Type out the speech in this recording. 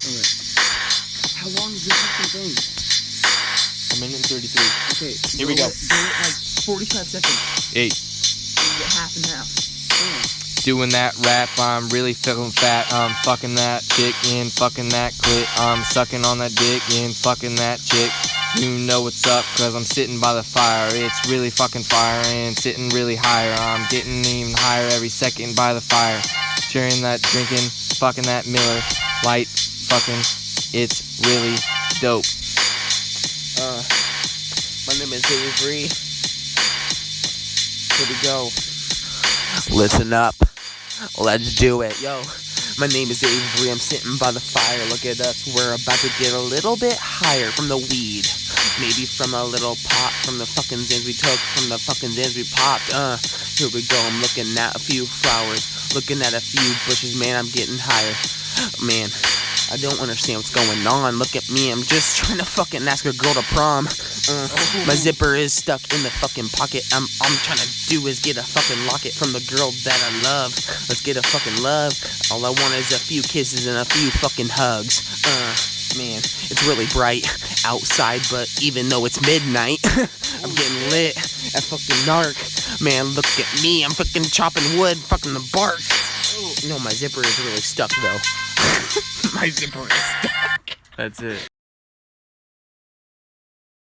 Alright. How long is this fucking thing? 1 minute and 33. Okay. Here we go. Go it like 45 seconds. 8. You get half and half. Doing that rap, I'm really feeling fat. I'm fucking that chick and fucking that clit. I'm sucking on that dick and fucking that chick. You know what's up, cause I'm sitting by the fire. It's really fucking fire and sitting really higher. I'm getting even higher every second by the fire. Sharing that drinking, fucking that Miller. Light, fucking, it's really dope. My name is Avery. Here we go. Listen up. Let's do it. Yo, my name is Avery. I'm sitting by the fire. Look at us. We're about to get a little bit higher from the weed. Maybe from a little pot from the fucking zins we took, from the fucking zins we popped. Here we go. I'm looking at a few flowers, looking at a few bushes. Man, I'm getting higher. Man, I don't understand what's going on. Look at me, I'm just trying to fucking ask a girl to prom. My zipper is stuck in the fucking pocket. I'm trying to do is get a fucking locket from the girl that I love. Let's get a fucking love. All I want is a few kisses and a few fucking hugs. Man, it's really bright outside, but even though it's midnight, I'm getting lit at fucking dark. Man, look at me, I'm fucking chopping wood, fucking the bark. No, my zipper is really stuck though. My zipper is stuck. That's it.